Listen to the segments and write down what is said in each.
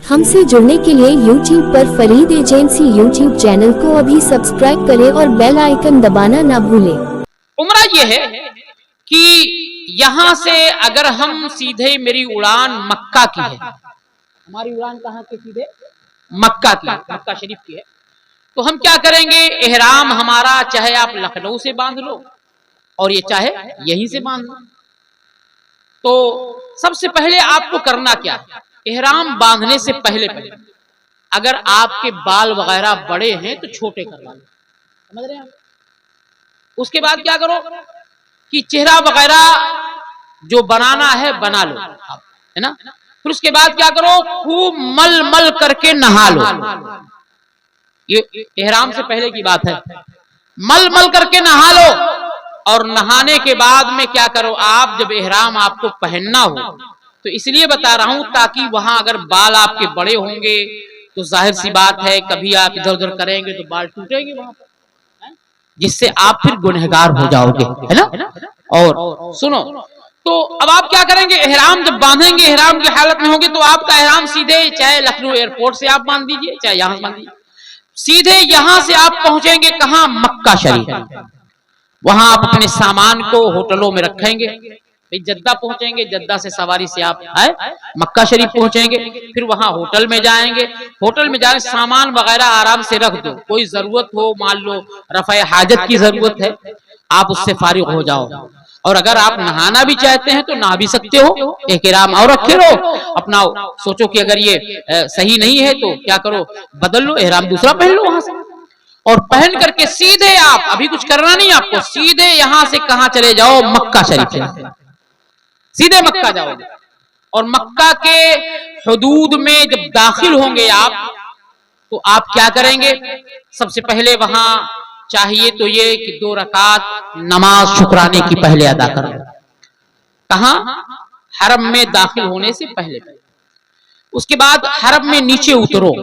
हमसे जुड़ने के लिए YouTube पर फरीद एजेंसी YouTube चैनल को अभी सब्सक्राइब करें और बेल आइकन दबाना ना भूलें। उम्रा ये है कि यहाँ से अगर हम सीधे, मेरी उड़ान मक्का की है, हमारी उड़ान कहाँ की? सीधे मक्का की, मक्का शरीफ की है। तो हम क्या करेंगे, एहराम हमारा चाहे आप लखनऊ से बांध लो और ये चाहे यहीं से बांध लो। तो सबसे पहले आपको करना क्या है, एहराम बांधने से पहले अगर आपके बाल वगैरह बड़े हैं तो छोटे करवा लो, समझ रहे हैं आप? उसके बाद क्या करो कि चेहरा वगैरह जो बनाना है बना लो, है ना। फिर उसके बाद क्या करो, खूब मल मल करके नहा लो। ये एहराम से पहले की बात है। मल मल करके नहा लो और नहाने के बाद में क्या करो, आप जब एहराम आपको पहनना हो, तो इसलिए बता रहा हूं ताकि वहां अगर बाल आपके बड़े होंगे तो जाहिर सी बात है कभी आप इधर उधर करेंगे तो बाल टूटेंगे वहां पर, जिससे आप फिर गुनहगार हो जाओगे, है ना। और सुनो, तो अब आप क्या करेंगे, एहराम जब बांधेंगे, एहराम की हालत में होंगे तो आपका एहराम सीधे चाहे लखनऊ एयरपोर्ट से आप बांध दीजिए, चाहे यहां से बांध दीजिए। सीधे यहां से आप पहुंचेंगे कहां, मक्का शरीफ। वहां आप अपने सामान को होटलों में रखेंगे। जद्दा पहुंचेंगे, जद्दा से सवारी से आप मक्का शरीफ पहुंचेंगे, फिर वहां होटल में जाएंगे। होटल में जाए सामान वगैरह आराम से रख दो, कोई जरूरत हो, मान लो रफ़ा हाजत की जरूरत है, आप उससे फारिग हो जाओ। और अगर आप नहाना भी चाहते हैं तो नहा भी सकते हो, एक एहराम और रखे रहो अपना। सोचो कि अगर ये सही नहीं है तो क्या करो, बदल लो, एहराम दूसरा पहन लो वहां से, और पहन करके सीधे आप, अभी कुछ करना नहीं आपको, सीधे यहां से कहां चले जाओ, मक्का शरीफ। सीधे मक्का जाओगे और मक्का के हुदूद में जब दाखिल होंगे आप, तो आप क्या करेंगे, सबसे पहले वहां चाहिए तो ये कि 2 रकात नमाज शुक्राने की पहले अदा करो। कहां, हरम में दाखिल होने से पहले। उसके बाद हरम में नीचे उतरो,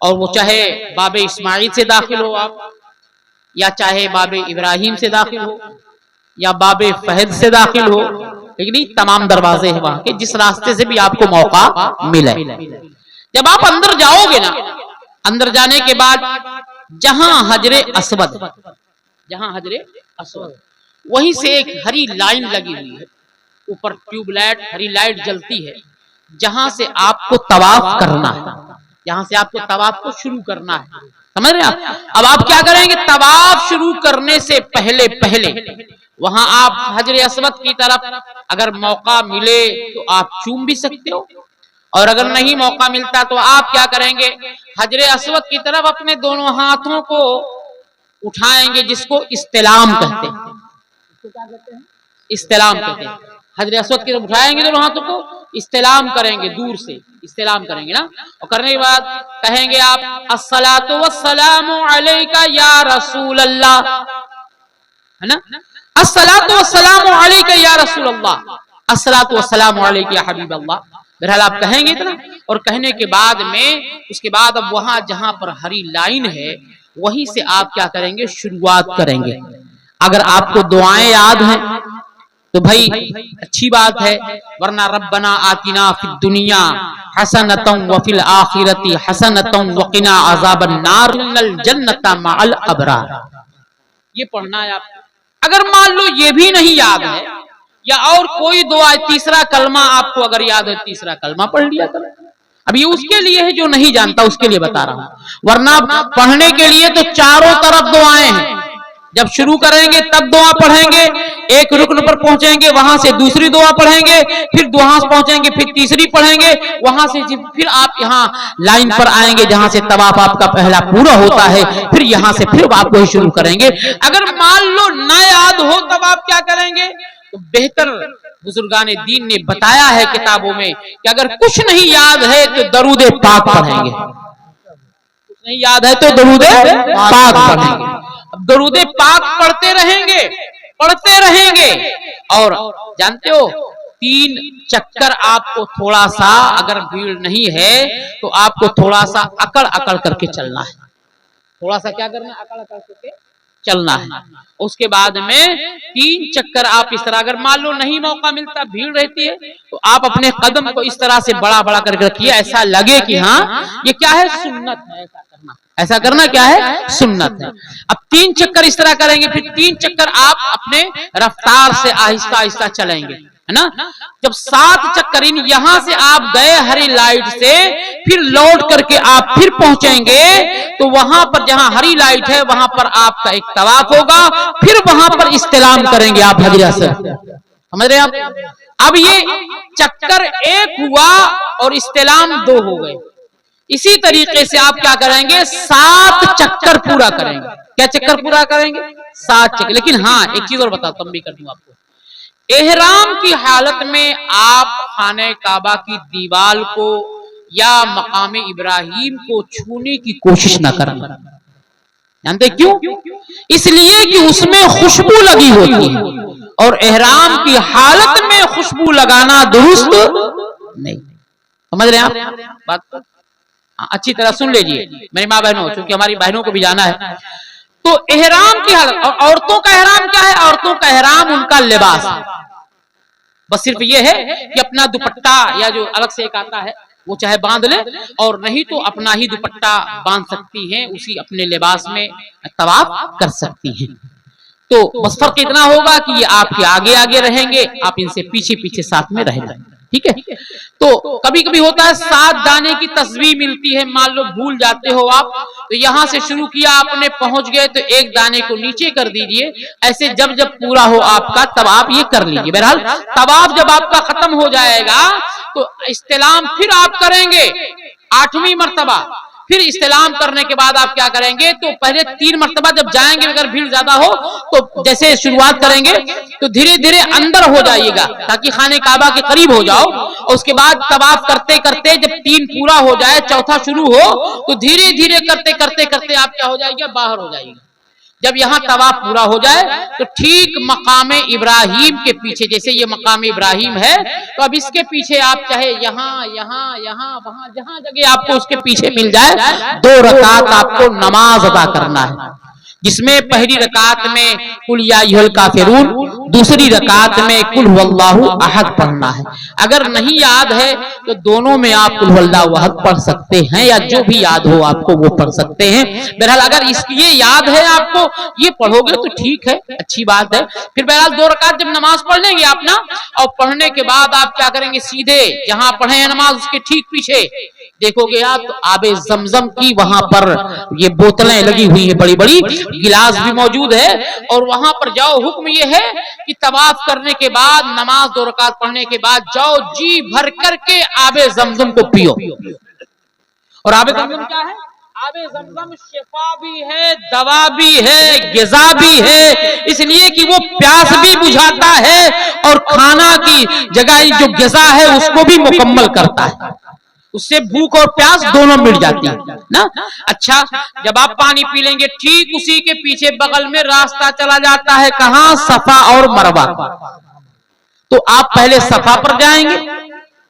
और वो चाहे बाबे इस्माइल से दाखिल हो आप, या चाहे बाबे इब्राहिम से दाखिल हो, या बाबे फहद से दाखिल हो, लेकिन तमाम दरवाजे हैं वहां के, जिस रास्ते से भी आपको मौका मिले। जब आप अंदर जाओगे ना, अंदर जाने के बाद जहां हजरे अस्वद, वहीं से एक हरी लाइन लगी हुई है, ऊपर ट्यूबलाइट हरी लाइट जलती है, जहां से आपको तवाफ करना है, जहां से आपको तवाफ को शुरू करना है, समझ रहे हैं आप। अब आप क्या करेंगे, तवाफ शुरू करने से पहले वहां आप हजरे अस्वद की तरफ अगर मौका मिले तो आप चूम भी सकते हो, और अगर नहीं मौका मिलता तो आप क्या करेंगे, हजरे अस्वद की तरफ अपने दोनों हाथों को उठाएंगे, जिसको इस्तिलाम कहते हैं। क्या कहते हैं? इस्तिलाम कहते हैं। हजरे अस्वद की तरफ उठाएंगे दोनों हाथों को, इस्तिलाम करेंगे, दूर से इस्तिलाम करेंगे ना, और करने के बाद कहेंगे आप अस्सलातु वस्सलामु अलैका या रसूल अल्लाह, है ना, अस्सलातु वस्सलामु अलैका या रसूल अल्लाह, अस्सलातु वस्सलामु अलैका या हबीब अल्लाह। बहरहाल आप कहेंगे इतना, और कहने के बाद में उसके बाद अब वहां जहां पर हरी लाइन है वहीं से आप क्या करेंगे, शुरुआत करेंगे। अगर आपको दुआएं याद हैं तो भाई अच्छी बात है, वरना रब्बना आतिना फिद दुनिया हसनतम व फिल आखिरती हसनतम व क़िना अज़ाबन नार इन्नल जन्नता मअल अबरार, ये पढ़ना है आपको। अगर मान लो ये भी नहीं याद है, या और कोई दुआ, तीसरा कलमा आपको अगर याद है, तीसरा कलमा पढ़ लिया करो। अब ये उसके लिए है जो नहीं जानता, उसके लिए बता रहा हूं, वरना पढ़ने के लिए तो चारों तरफ दुआएं हैं। जब शुरू करेंगे तब दुआ पढ़ेंगे, एक रुकन पर पहुंचेंगे वहां से दूसरी दुआ पढ़ेंगे, फिर वहां से पहुंचेंगे फिर तीसरी पढ़ेंगे, वहां से फिर आप यहाँ लाइन पर आएंगे जहां से तवाफ आपका पहला पूरा होता है, फिर यहाँ से फिर आप वही शुरू करेंगे। अगर मान लो ना याद हो तब आप क्या करेंगे, तो बेहतर बुजुर्गान दीन ने बताया है किताबों में कि अगर कुछ नहीं याद है तो दरूद पाक पढ़ेंगे, कुछ नहीं याद है तो दरूद पाक पढ़ेंगे। अब दरूद पाक पढ़ते रहेंगे, और जानते हो 3 चक्कर आपको थोड़ा सा, अगर भीड़ नहीं है तो आपको थोड़ा सा अकड़ अकड़ करके चलना है। थोड़ा सा क्या करना है, अकड़ अकड़ करके चलना है। उसके बाद में 3 चक्कर आप इस तरह, अगर मान लो नहीं मौका मिलता, भीड़ रहती है, तो आप अपने कदम को इस तरह से बड़ा बड़ा करके रखिए, ऐसा लगे कि हाँ ये क्या है, सुन्नत है। ऐसा करना क्या है, सुन्नत है। अब 3 चक्कर इस तरह करेंगे, फिर 3 चक्कर आप अपने रफ्तार से आहिस्ता आहिस्ता चलेंगे, है ना। जब 7 चक्कर यहां से आप गए हरी लाइट से, फिर लौट करके आप फिर पहुंचेंगे, तो वहां पर जहां हरी लाइट है वहां पर आपका एक तवाफ होगा, फिर वहां पर इस्तिलाम करेंगे आप हजर असवद। समझ रहे हैं आप। अब ये चक्कर 1 हुआ और इस्तिलाम 2 हो गए। इसी तरीके से आप क्या करेंगे, 7 चक्कर पूरा करेंगे। क्या चक्कर पूरा करेंगे, 7 चक्कर। लेकिन हाँ एक चीज और बताता हूं, भी कर दूं आपको, एहराम की हालत में आप खाने काबा की दीवार को या मकाम इब्राहिम को छूने की कोशिश न करें। जानते क्यों? इसलिए कि उसमें खुशबू लगी होती है, और एहराम की हालत में खुशबू लगाना दुरुस्त नहीं। समझ रहे हैं आप बात को? अच्छी तरह सुन लीजिए मेरी माँ बहनों, क्योंकि हमारी बहनों को भी जाना है। तो एहराम की हालत, और औरतों का एहराम क्या है, औरतों का एहराम उनका लिबास है। बस सिर्फ ये है कि अपना दुपट्टा या जो अलग से एक आता है वो चाहे बांध ले, और नहीं तो अपना ही दुपट्टा बांध सकती हैं, उसी अपने लिबास में तवाफ कर सकती हैं। तो बस फर्क इतना होगा कि ये आपके आगे आगे रहेंगे, आप इनसे पीछे पीछे साथ में रहेंगे। ठीक है। तो कभी कभी होता है 7 दाने की तस्वीर मिलती है, मान लो भूल जाते हो आप, तो यहां से शुरू किया आपने, पहुंच गए तो 1 दाने को नीचे कर दीजिए। ऐसे जब जब पूरा हो आपका तब आप ये कर लीजिए। बहरहाल तवाफ जब आपका खत्म हो जाएगा तो इस्तिलाम फिर आप करेंगे 8वीं मर्तबा। फिर इस्तिलाम करने के बाद आप क्या करेंगे, तो पहले 3 मर्तबा जब जाएंगे, अगर भीड़ ज्यादा हो तो जैसे शुरुआत करेंगे तो धीरे धीरे अंदर हो जाइएगा ताकि खाने काबा के करीब हो जाओ। और उसके बाद तवाफ करते करते जब 3 पूरा हो जाए, चौथा शुरू हो, तो धीरे धीरे करते करते करते आप क्या हो जाएगा, बाहर हो जाएगा। जब यहाँ तवाफ पूरा हो जाए तो ठीक मकाम इब्राहिम के पीछे, जैसे ये मकाम इब्राहिम है, तो अब इसके पीछे आप चाहे यहाँ यहाँ यहाँ वहां जहां जगह आपको उसके पीछे मिल जाए, 2 रकात आपको नमाज अदा करना है, जिसमें पहली रकात में कुल या अय्युहल काफिरून, दूसरी रकात में कुल हुवल्लाहु अहद पढ़ना है। अगर नहीं याद है तो दोनों में आप कुल हुवल्लाहु अहद पढ़ सकते हैं, या जो भी याद हो आपको वो पढ़ सकते हैं। बहरहाल अगर ये याद है आपको, ये पढ़ोगे तो ठीक है, अच्छी बात है। फिर बहरहाल 2 रकात जब नमाज पढ़ लेंगे आप ना, और पढ़ने के बाद आप क्या करेंगे, सीधे जहां पढ़े हैं नमाज उसके ठीक पीछे देखोगे आप तो आबे जमजम की वहां पर ये बोतलें लगी हुई है, बड़ी बड़ी गिलास भी मौजूद है, और वहां पर जाओ। हुक्म ये है कि तवाफ करने के बाद, नमाज 2 रकात पढ़ने के बाद जाओ, जी भर करके आबे जमजम को पियो। और आबे जमजम क्या है, आबे जमजम शिफा भी है, दवा भी है, गिज़ा भी है, इसलिए कि वो प्यास भी बुझाता है और खाना की जगह जो गिज़ा है उसको भी मुकम्मल करता है। उससे भूख और प्यास दोनों मिट जाती है ना। अच्छा, जब आप पानी पी लेंगे, ठीक उसी के पीछे बगल में रास्ता चला जाता है, कहां, सफा और मरवा। तो आप पहले सफा पर जाएंगे,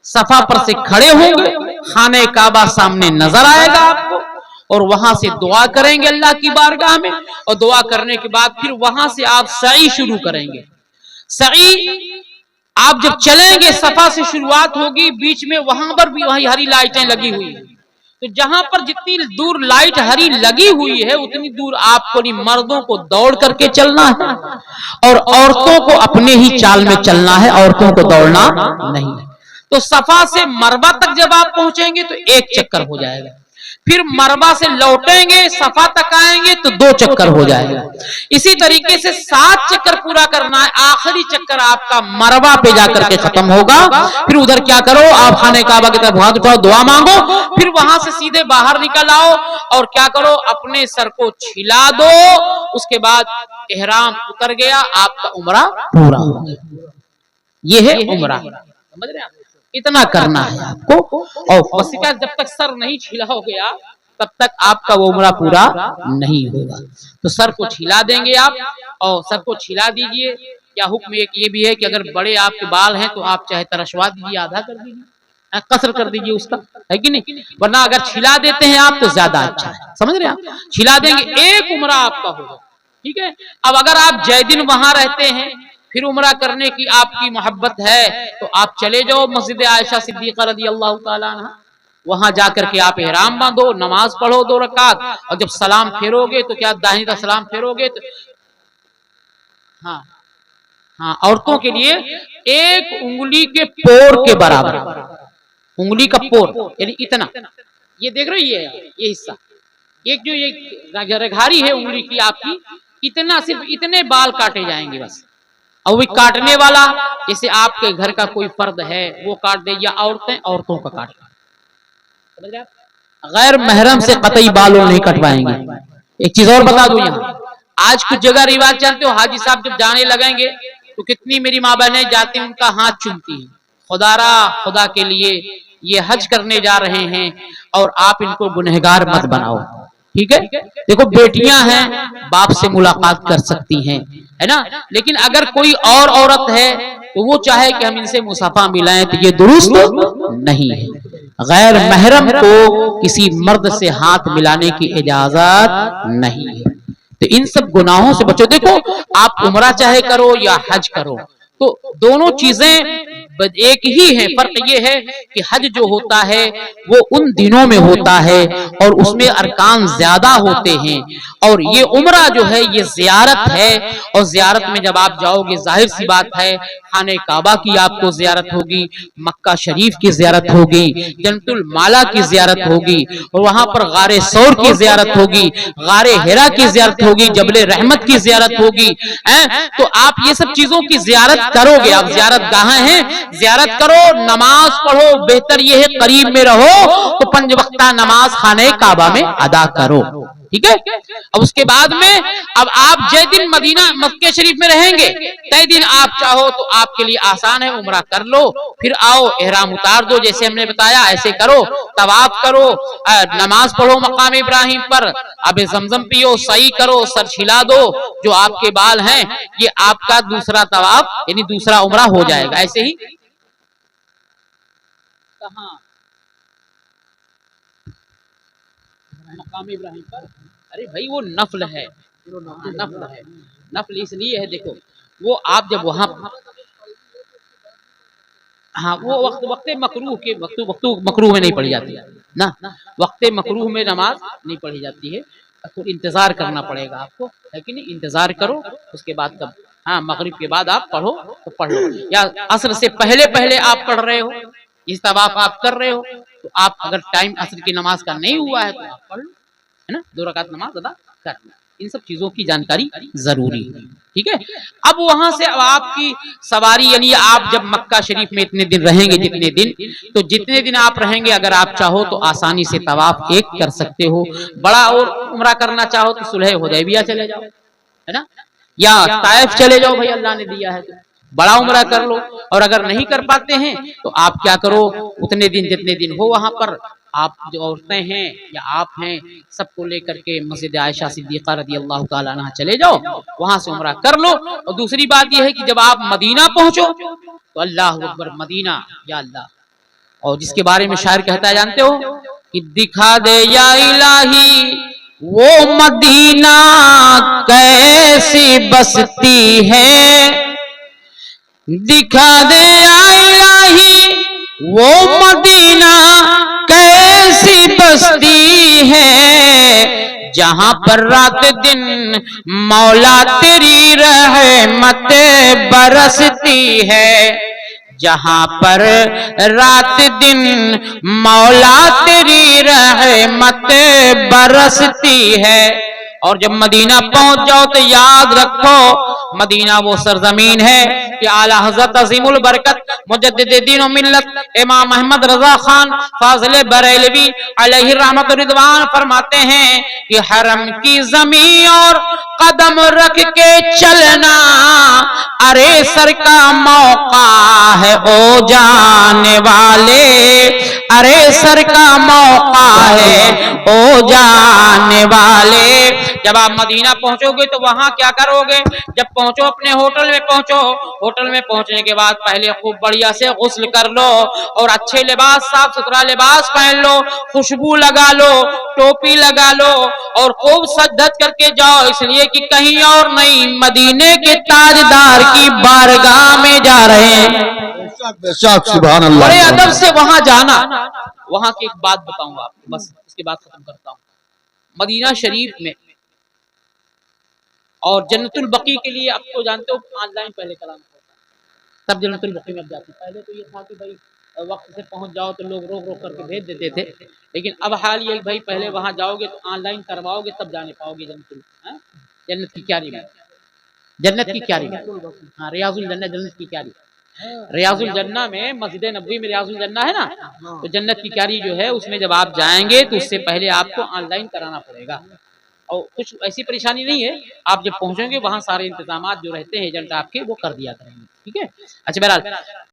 सफा पर से खड़े होंगे, खाने काबा सामने नजर आएगा आपको, और वहां से दुआ करेंगे अल्लाह की बारगाह में, और दुआ करने के बाद फिर वहां से आप सई शुरू करेंगे। सई आप जब चलेंगे, सफा से शुरुआत होगी, बीच में वहां पर भी वही हरी लाइटें लगी हुई है, तो जहां पर जितनी दूर लाइट हरी लगी हुई है उतनी दूर आपको नहीं, मर्दों को दौड़ करके चलना है और औरतों को अपने ही चाल में चलना है, औरतों को दौड़ना नहीं है। तो सफा से मरवा तक जब आप पहुंचेंगे तो 1 चक्कर हो जाएगा, फिर मरवा से लौटेंगे, सफा तक आएंगे तो 2 चक्कर हो जाएगा। इसी तरीके से 7 चक्कर पूरा करना है। आखिरी चक्कर आपका मरवा पे जाकर के खत्म होगा। फिर उधर क्या करो, आप खाने काबा की तरफ हाथ उठाओ, दुआ मांगो, फिर वहां से सीधे बाहर निकल आओ और क्या करो, अपने सर को छिला दो। उसके बाद एहराम उतर गया, आपका उम्रा पूरा हो गया। ये है उम्रा, समझ रहे हैं आप? इतना करना है आपको, और वसीका जब तक सर नहीं छिलाओगे आप, तब तक आपका वो उम्रा पूरा नहीं होगा। तो सर को छिला देंगे आप, और सर को छिला दीजिए। या हुक्म एक ये भी है कि अगर बड़े आपके बाल हैं तो आप चाहे तरशवा दीजिए, आधा कर दीजिए, कसर कर दीजिए उसका, है कि नहीं। वरना अगर छिला देते हैं आप तो ज्यादा अच्छा है, समझ रहे हैं आप? छिला देंगे, 1 उम्रा आपका होगा। ठीक है। अब अगर आप जय दिन वहां रहते हैं, फिर उम्रा करने की आपकी मोहब्बत है, तो आप चले जाओ मस्जिद आयशा सिद्दीक़ा रज़ी अल्लाह ताला अन्हा, वहां जाकर के आप इहराम बांधो, नमाज पढ़ो 2 रकात, और जब सलाम फेरोगे तो क्या दाहिनी तरफ सलाम फेरोगे तो हाँ हाँ, औरतों के लिए 1 उंगली के पोर के बराबर, उंगली का पोर यानी इतना, ये देख रहे हो ये हिस्सा, एक जो ये रेघारी है उंगली की आपकी, इतना, सिर्फ इतने बाल काटे जाएंगे बस। और वही काटने वाला, जैसे आपके घर का कोई फर्द है वो काट दे, या औरतों का काट दे, गैर महरम से कतई बालों नहीं कटवाएंगे। एक चीज और बता दूं, यहाँ आज कुछ जगह रिवाज चलते हो, हाजी साहब जब जाने लगेंगे तो कितनी मेरी माँ बहनें जाती हैं, उनका हाथ चूमती हैं, खुदा के लिए ये हज करने जा रहे हैं और आप इनको गुनहगार मत बनाओ, ठीक है। देखो बेटियां हैं, बाप से मुलाकात कर सकती हैं, है ना, लेकिन अगर कोई और औरत है तो वो चाहे कि हम इनसे मुसाफा मिलाएं तो ये दुरुस्त नहीं है। गैर महरम को किसी मर्द से हाथ मिलाने की इजाजत नहीं है। तो इन सब गुनाहों से बचो। देखो आप उम्रा चाहे करो या हज करो, तो दोनों चीजें एक ही है। फर्क ये है कि हज जो होता है वो उन दिनों में होता है और उसमें अरकान ज्यादा होते हैं, और ये उम्रा जो है ये जियारत है, और जियारत में जब आप जाओगे जाहिर सी बात है खाने काबा की आपको जियारत होगी, मक्का शरीफ की जियारत होगी, जन्नतुल माला की जियारत होगी, और वहां पर गारे सौर की जियारत होगी, गारे हिरा की जियारत होगी, जबले रहमत की जियारत होगी। तो आप ये सब चीजों की जियारत करोगे, आप जियारत गाहें हैं, जियारत करो, नमाज पढ़ो, बेहतर ये है करीब में रहो तो 5 वक्ता नमाज खाने काबा में अदा करो, ठीक है। अब उसके बाद में अब आप जय दिन मदीना मक्के शरीफ में रहेंगे, तय दिन आप चाहो तो आपके लिए आसान है, उम्रा कर लो, फिर आओ एहराम उतार दो, जैसे हमने बताया ऐसे करो, तवाफ करो, नमाज पढ़ो मकाम इब्राहिम पर, अब जमजम पियो, सही करो, सर छिला दो, जो आपके बाल हैं ये आपका दूसरा तवाफ यानी दूसरा उम्रा हो जाएगा। ऐसे ही कहां मकाम इब्राहिम पर, अरे भाई वो नफल है, नफल है, नफल इसलिए है, देखो वो आप जब वहां, हाँ वो वक्त मकरूह के वक्त मकरूह में नहीं पढ़ी जाती ना, वक्त मकरूह में नमाज नहीं पढ़ी जाती है, तो इंतजार करना पड़ेगा आपको, है कि नहीं, इंतजार करो, उसके बाद तब हाँ मगरिब के बाद आप पढ़ो तो पढ़ लो, या असर से पहले आप पढ़ रहे हो, इस तवाफ आप कर रहे हो, तो आप अगर टाइम असर की नमाज का नहीं हुआ है तो आप पढ़ लो, है ना, 2 रकात नमाज अदा करना। इन सब चीजों की जानकारी जरूरी है, ठीक है। अब वहां से अब आपकी सवारी, यानी आप जब मक्का शरीफ में इतने दिन रहेंगे, जितने दिन, तो जितने दिन आप रहेंगे अगर आप चाहो तो आसानी से तवाफ एक कर सकते हो, बड़ा और उम्रा करना चाहो तो सुलह हुदैबिया चले जाओ, है ना, या ताइफ चले जाओ, भाई अल्लाह ने दिया है तो बड़ा उम्रा कर लो, और अगर नहीं कर पाते हैं तो आप क्या करो, उतने दिन जितने दिन हो वहां पर आप जो औरतें हैं या आप हैं सबको लेकर के मस्जिद आयशा सिद्दीक़ा रज़ी अल्लाह ताला अन्हा चले जाओ, वहां से उम्रा कर लो। और दूसरी बात यह है कि जब आप मदीना पहुंचो तो अल्लाह अकबर, मदीना या अल्लाह, और जिसके बारे में शायर कहता है जानते हो कि दिखा दे या इलाही वो मदीना कैसी बसती है, दिखा दे या इलाही वो मदीना कैसी बस्ती है, जहां पर रात दिन मौला तेरी रहमत बरसती है, जहां पर रात दिन मौला तेरी रहमत बरसती है। और जब मदीना पहुंच जाओ तो याद रखो मदीना वो सरजमीन है कि आला हज़रत अज़ीमुल बरकत मुजद्दिद दीन व मिल्लत इमाम अहमद रजा खान फाज़िल बरेलवी अलैहि रहमत व रिदवान फरमाते हैं कि हरम की ज़मीन और कदम रख के चलना अरे सर का मौका है ओ जाने वाले, अरे सर का मौका है ओ जाने वाले। जब आप मदीना पहुंचोगे तो वहां क्या करोगे? जब पहुंचो अपने होटल में पहुंचो, होटल में पहुंचने के बाद पहले खूब बढ़िया से गुस्ल कर लो और अच्छे लिबास, साफ सुथरा लिबास पहन लो, खुशबू लगा लो, टोपी लगा लो और खूब सज धज करके जाओ, इसलिए कि कहीं और नहीं, मदीने के ताजदार की बारगाह में जा रहे हैं। बेशक सुभान अल्लाह। बड़े अदब से वहां जाना। वहां की एक बात बताऊंगा आपको, बस इसके बाद खत्म करता हूं। मदीना शरीफ में और जन्नतुल बकी के लिए, अब तो जानते हो ऑनलाइन पहले कराना पड़ता, तब जन्नतुल बकी में अब जाते। पहले तो ये था कि भाई वक्त से पहुंच जाओ तो लोग रोक रोक करके भेज देते थे, लेकिन अब हाल ये भाई पहले वहां जाओगे तो ऑनलाइन करवाओगे तब जाने पाओगे जन्नत की क्यारी में। जन्नत की क्यारी, हाँ रियाजुल जन्नत, जन्नत की क्यारी। रियाजुल जन्ना में, मस्जिद नबवी में रियाजुल जन्ना है ना, तो जन्नत की क्यारी जो है उसमें जब आप जाएंगे तो उससे पहले आपको ऑनलाइन कराना पड़ेगा। और कुछ ऐसी परेशानी नहीं है, आप जब पहुंचेंगे वहां सारे इंतजाम जो रहते हैं एजेंट आपके वो कर दिया करेंगे, ठीक है। अच्छा बहरहाल